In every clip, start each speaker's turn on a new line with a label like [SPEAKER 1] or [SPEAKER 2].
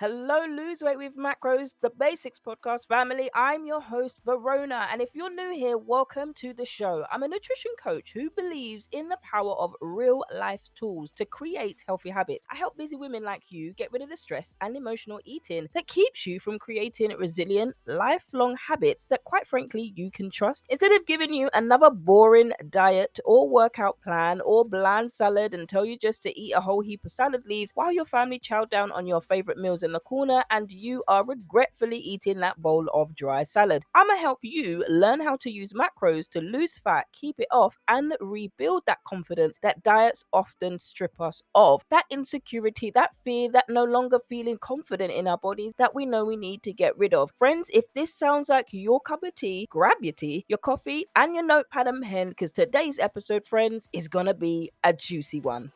[SPEAKER 1] Hello, Lose Weight with Macros, the Basics Podcast family. I'm your host, Verona. And if you're new here, welcome to the show. I'm a nutrition coach who believes in the power of real life tools to create healthy habits. I help busy women like you get rid of the stress and emotional eating that keeps you from creating resilient, lifelong habits that, quite frankly, you can trust. Instead of giving you another boring diet or workout plan or bland salad and tell you just to eat a whole heap of salad leaves while your family chow down on your favorite meals in the corner and you are regretfully eating that bowl of dry salad. I'm gonna help you learn how to use macros to lose fat, keep it off, and rebuild that confidence that diets often strip us of. That insecurity, that fear, that no longer feeling confident in our bodies that we know we need to get rid of. Friends, if this sounds like your cup of tea, grab your tea, your coffee, and your notepad and pen, because today's episode, friends, is gonna be a juicy one.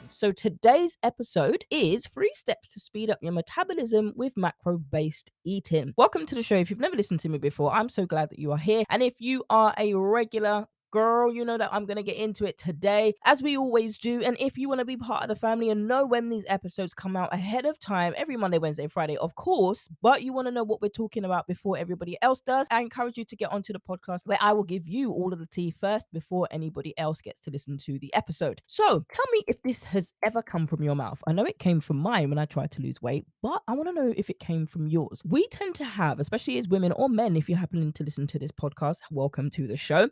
[SPEAKER 1] So today's episode is 3 steps to speed up your metabolism with macro-based eating. Welcome to the show. If you've never listened to me before, I'm so glad that you are here. And if you are a regular girl, you know that I'm going to get into it today, as we always do. And if you want to be part of the family and know when these episodes come out ahead of time, every Monday, Wednesday, Friday, of course, but you want to know what we're talking about before everybody else does, I encourage you to get onto the podcast where I will give you all of the tea first before anybody else gets to listen to the episode. So tell me if this has ever come from your mouth. I know it came from mine when I tried to lose weight, but I want to know if it came from yours. We tend to have, especially as women or men, if you're happening to listen to this podcast, welcome to the show.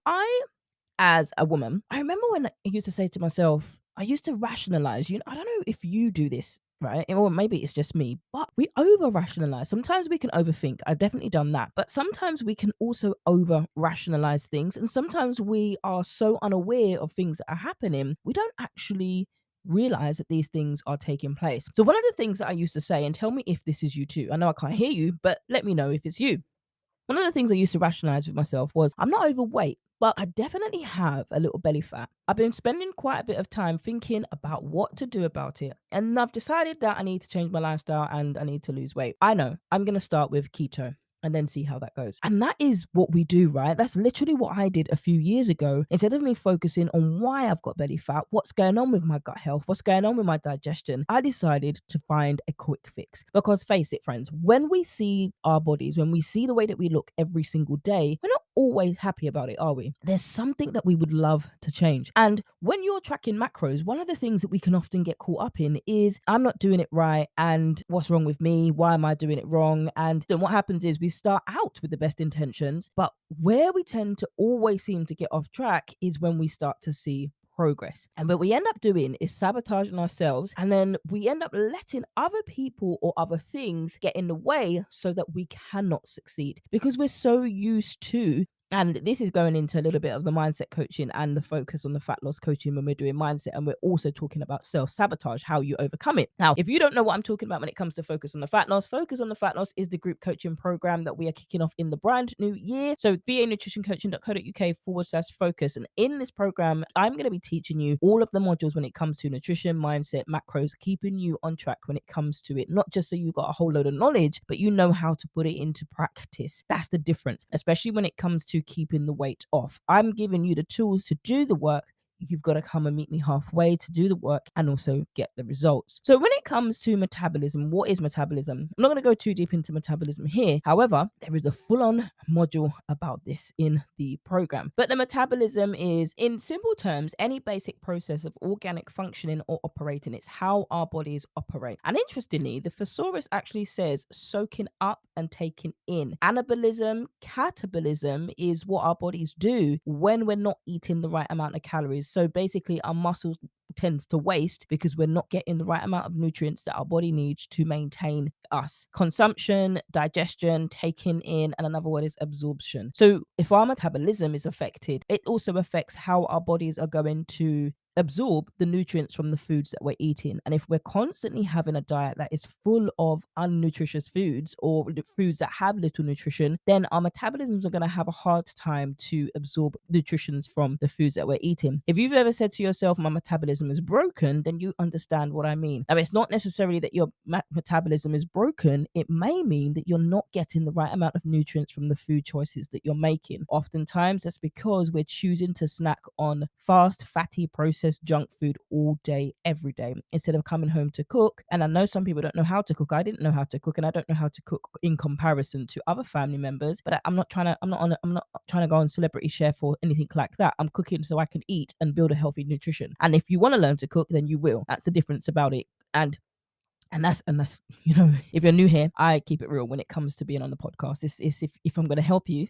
[SPEAKER 1] As a woman, I remember when I used to say to myself, I used to rationalize, I don't know if you do this, right? Or maybe it's just me, but we over rationalize. Sometimes we can overthink. I've definitely done that. But sometimes we can also over rationalize things. And sometimes we are so unaware of things that are happening, we don't actually realize that these things are taking place. So one of the things that I used to say, and tell me if this is you too. I know I can't hear you, but let me know if it's you. One of the things I used to rationalize with myself was I'm not overweight, but I definitely have a little belly fat. I've been spending quite a bit of time thinking about what to do about it. And I've decided that I need to change my lifestyle and I need to lose weight. I know I'm going to start with keto and then see how that goes. And that is what we do, right? That's literally what I did a few years ago. Instead of me focusing on why I've got belly fat, what's going on with my gut health, what's going on with my digestion, I decided to find a quick fix. Because face it, friends, when we see our bodies, when we see the way that we look every single day, we're not always happy about it, are we? There's something that we would love to change. And when you're tracking macros, one of the things that we can often get caught up in is I'm not doing it right and what's wrong with me? Why am I doing it wrong? And then what happens is we start out with the best intentions, but where we tend to always seem to get off track is when we start to see progress. And what we end up doing is sabotaging ourselves, and then we end up letting other people or other things get in the way so that we cannot succeed because we're so used to. And this is going into a little bit of the mindset coaching and the focus on the fat loss coaching when we're doing mindset. And we're also talking about self-sabotage, how you overcome it. Now, if you don't know what I'm talking about when it comes to focus on the fat loss is the group coaching program that we are kicking off in the brand new year. So vanutritioncoaching.co.uk/focus. And in this program, I'm going to be teaching you all of the modules when it comes to nutrition, mindset, macros, keeping you on track when it comes to it. Not just so you got a whole load of knowledge, but you know how to put it into practice. That's the difference, especially when it comes to keeping the weight off. I'm giving you the tools to do the work. You've got to come and meet me halfway to do the work and also get the results. So when it comes to metabolism, what is metabolism? I'm not going to go too deep into metabolism here. However, there is a full-on module about this in the program. But the metabolism is, in simple terms, any basic process of organic functioning or operating. It's how our bodies operate. And interestingly, the thesaurus actually says soaking up and taking in. Anabolism, catabolism is what our bodies do when we're not eating the right amount of calories. So basically our muscles tends to waste because we're not getting the right amount of nutrients that our body needs to maintain us. Consumption, digestion, taking in, and another word is absorption. So if our metabolism is affected, it also affects how our bodies are going to absorb the nutrients from the foods that we're eating. And if we're constantly having a diet that is full of unnutritious foods or foods that have little nutrition, then our metabolisms are going to have a hard time to absorb nutrients from the foods that we're eating. If you've ever said to yourself, my metabolism is broken, then you understand what I mean. Now, it's not necessarily that your metabolism is broken. It may mean that you're not getting the right amount of nutrients from the food choices that you're making. Oftentimes, that's because we're choosing to snack on fast, fatty, processed junk food all day, every day, instead of coming home to cook. And I know some people don't know how to cook. I didn't know how to cook, and I don't know how to cook in comparison to other family members. But I'm not trying to go on Celebrity Chef or anything like that. I'm cooking so I can eat and build a healthy nutrition. And if you want to learn to cook, then you will. That's the difference about it. And that's if you're new here, I keep it real when it comes to being on the podcast. It's if I'm going to help you,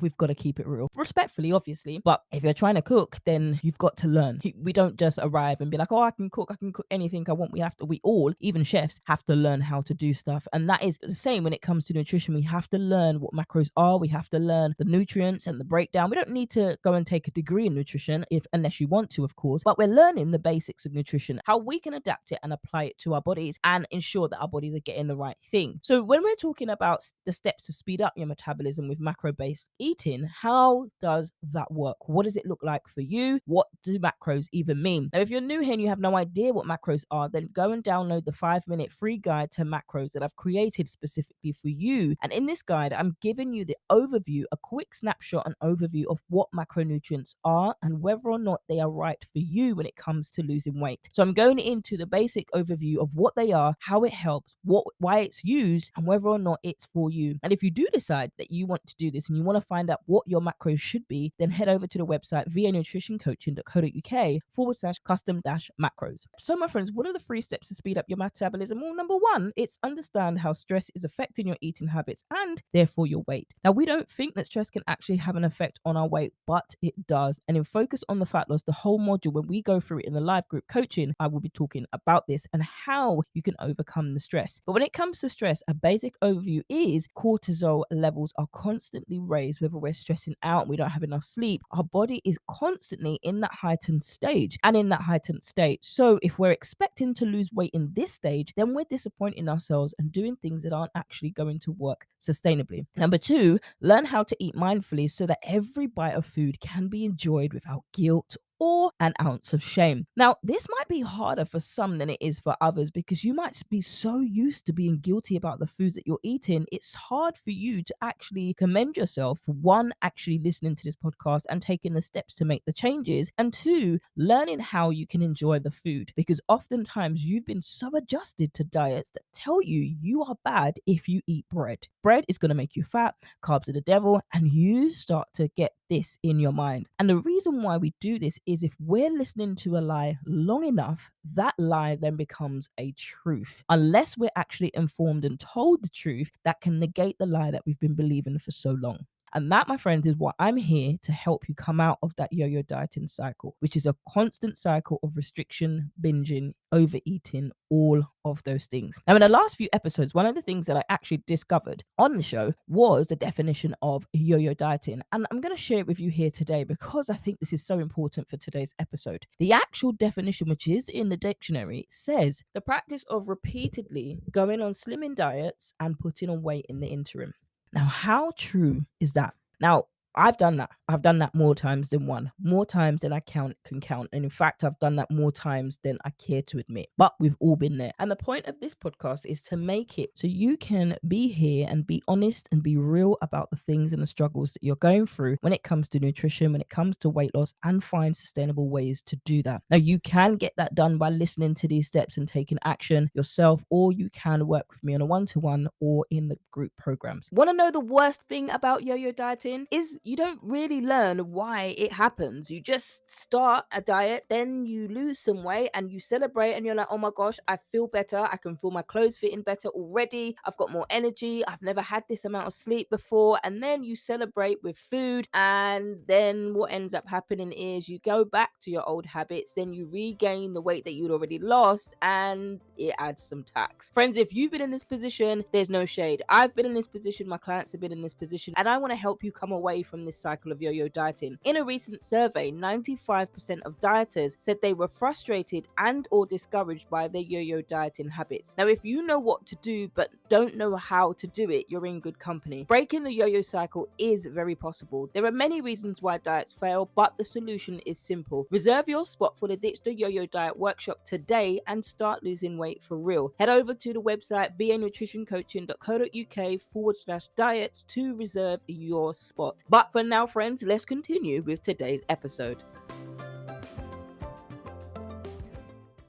[SPEAKER 1] we've got to keep it real, respectfully, obviously. But if you're trying to cook, then you've got to learn. We don't just arrive and be like, oh, I can cook anything I want. We all, even chefs, have to learn how to do stuff. And that is the same when it comes to nutrition. We have to learn what macros are. We have to learn the nutrients and the breakdown. We don't need to go and take a degree in nutrition unless you want to, of course, but we're learning the basics of nutrition, how we can adapt it and apply it to our bodies and ensure that our bodies are getting the right thing. So when we're talking about the steps to speed up your metabolism with macro-based eating, how does that work? What does it look like for you? What do macros even mean? Now, if you're new here and you have no idea what macros are, then go and download the 5-minute free guide to macros that I've created specifically for you. And in this guide, I'm giving you the overview, a quick snapshot and overview of what macronutrients are and whether or not they are right for you when it comes to losing weight. So I'm going into the basic overview of what they are, how it helps, why it's used, and whether or not it's for you. And if you do decide that you want to do this and you want to find out what your macros should be, then head over to the website vanutritioncoaching.co.uk/custom-macros. So my friends, what are the 3 steps to speed up your metabolism? Well, number 1, it's understand how stress is affecting your eating habits and therefore your weight. Now, we don't think that stress can actually have an effect on our weight, but it does. And in Focus on the Fat Loss, the whole module, when we go through it in the live group coaching, I will be talking about this and how you can overcome the stress. But when it comes to stress, a basic overview is cortisol levels are constantly raised, whether we're stressing out, we don't have enough sleep. Our body is constantly in that heightened stage and in that heightened state. So if we're expecting to lose weight in this stage, then we're disappointing ourselves and doing things that aren't actually going to work sustainably. Number 2, learn how to eat mindfully so that every bite of food can be enjoyed without guilt or an ounce of shame. Now, this might be harder for some than it is for others because you might be so used to being guilty about the foods that you're eating. It's hard for you to actually commend yourself for 1, actually listening to this podcast and taking the steps to make the changes, and 2, learning how you can enjoy the food, because oftentimes you've been so adjusted to diets that tell you are bad if you eat bread. Bread is going to make you fat, carbs are the devil, and you start to get this in your mind. And the reason why we do this is if we're listening to a lie long enough, that lie then becomes a truth. Unless we're actually informed and told the truth, that can negate the lie that we've been believing for so long. And that, my friends, is what I'm here to help you come out of that yo-yo dieting cycle, which is a constant cycle of restriction, binging, overeating, all of those things. Now, in the last few episodes, one of the things that I actually discovered on the show was the definition of yo-yo dieting. And I'm going to share it with you here today because I think this is so important for today's episode. The actual definition, which is in the dictionary, says the practice of repeatedly going on slimming diets and putting on weight in the interim. Now, how true is that? Now, I've done that. I've done that more times than one, more times than I can count. And in fact, I've done that more times than I care to admit. But we've all been there. And the point of this podcast is to make it so you can be here and be honest and be real about the things and the struggles that you're going through when it comes to nutrition, when it comes to weight loss, and find sustainable ways to do that. Now, you can get that done by listening to these steps and taking action yourself, or you can work with me on a one-to-one or in the group programs. Want to know the worst thing about yo-yo dieting is you don't really learn why it happens. You just start a diet, then you lose some weight and you celebrate and you're like, oh my gosh, I feel better. I can feel my clothes fitting better already. I've got more energy. I've never had this amount of sleep before. And then you celebrate with food. And then what ends up happening is you go back to your old habits. Then you regain the weight that you'd already lost and it adds some tax. Friends, if you've been in this position, there's no shade. I've been in this position. My clients have been in this position and I want to help you come away from from this cycle of yo-yo dieting. In a recent survey, 95% of dieters said they were frustrated and or discouraged by their yo-yo dieting habits. Now, if you know what to do but don't know how to do it, you're in good company. Breaking the yo-yo cycle is very possible. There are many reasons why diets fail, but the solution is simple. Reserve your spot for the Ditch the Yo-Yo Diet workshop today and start losing weight for real. Head over to the website vanutritioncoaching.co.uk/diets to reserve your spot. But for now, friends, let's continue with today's episode.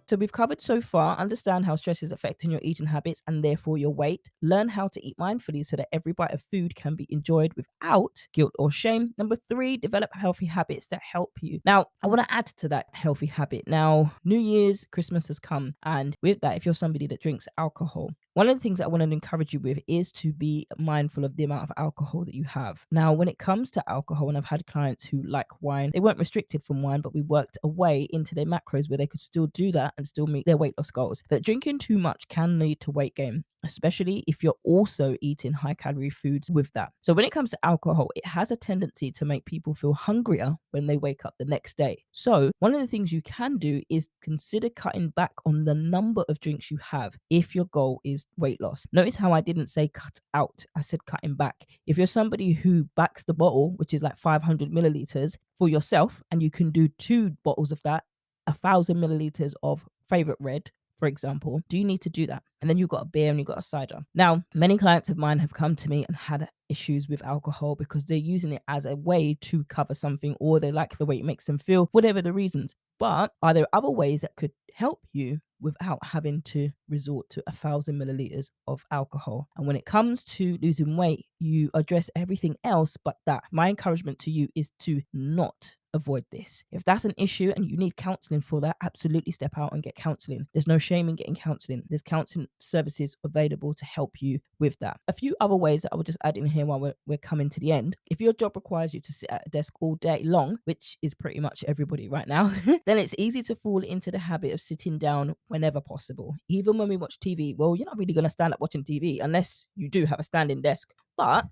[SPEAKER 1] So we've covered so far, understand how stress is affecting your eating habits and therefore your weight. Learn how to eat mindfully so that every bite of food can be enjoyed without guilt or shame. Number 3, develop healthy habits that help you. Now, I want to add to that healthy habit. Now, New Year's, Christmas has come. And with that, if you're somebody that drinks alcohol, one of the things that I want to encourage you with is to be mindful of the amount of alcohol that you have. Now, when it comes to alcohol, and I've had clients who like wine, they weren't restricted from wine, but we worked a way into their macros where they could still do that and still meet their weight loss goals. But drinking too much can lead to weight gain, especially if you're also eating high calorie foods with that. So when it comes to alcohol, it has a tendency to make people feel hungrier when they wake up the next day. So one of the things you can do is consider cutting back on the number of drinks you have if your goal is weight loss. Notice how I didn't say cut out, I said cutting back. If you're somebody who backs the bottle, which is like 500 milliliters for yourself, and you can do 2 bottles of that, 1,000 milliliters of favorite red, for example, do you need to do that? And then you've got a beer and you've got a cider. Now, many clients of mine have come to me and had issues with alcohol because they're using it as a way to cover something, or they like the way it makes them feel, whatever the reasons. But are there other ways that could help you without having to resort to 1,000 milliliters of alcohol? And when it comes to losing weight, you address everything else but that. My encouragement to you is to not avoid this. If that's an issue and you need counseling for that, absolutely step out and get counseling. There's no shame in getting counseling. There's counseling services available to help you with that. A few other ways that I will just add in here while we're coming to the end. If your job requires you to sit at a desk all day long, which is pretty much everybody right now, then it's easy to fall into the habit of sitting down whenever possible. Even when we watch TV, well, you're not really going to stand up watching TV unless you do have a standing desk. But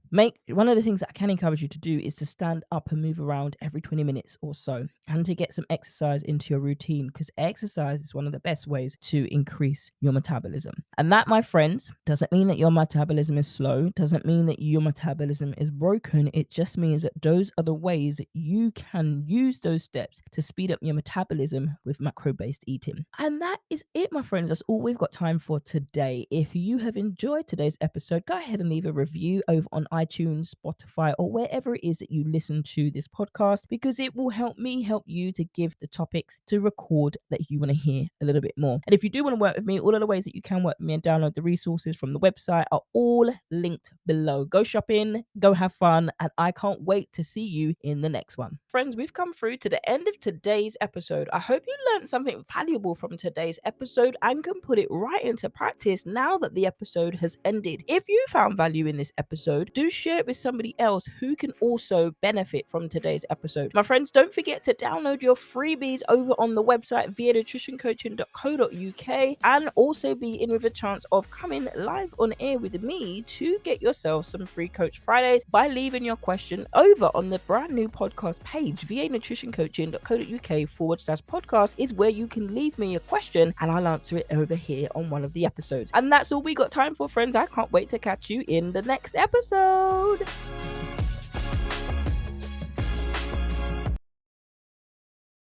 [SPEAKER 1] one of the things that I can encourage you to do is to stand up and move around every 20 minutes or so, and to get some exercise into your routine, because exercise is one of the best ways to increase your metabolism. And that, my friends, doesn't mean that your metabolism is slow, doesn't mean that your metabolism is broken. It just means that those are the ways that you can use those steps to speed up your metabolism with macro-based eating. And that is it, my friends. That's all we've got time for today. If you have enjoyed today's episode, go ahead and leave a review over on iTunes, Spotify, or wherever it is that you listen to this podcast, because it will help me help you to give the topics to record that you want to hear a little bit more. And if you do want to work with me, all of the ways that you can work with me and download the resources from the website are all linked below. Go shopping, go have fun, and I can't wait to see you in the next one. Friends, we've come through to the end of today's episode. I hope you learned something valuable from today's episode and can put it right into practice now that the episode has ended. If you found value in this episode, do share it with somebody else who can also benefit from today's episode. My friends, don't forget to download your freebies over on the website vanutritioncoaching.co.uk, and also be in with a chance of coming live on air with me to get yourself some free Coach Fridays by leaving your question over on the brand new podcast page. vanutritioncoaching.co.uk/podcast is where you can leave me a question and I'll answer it over here on one of the episodes. And that's all we got time for, friends. I can't wait to catch you in the next episode.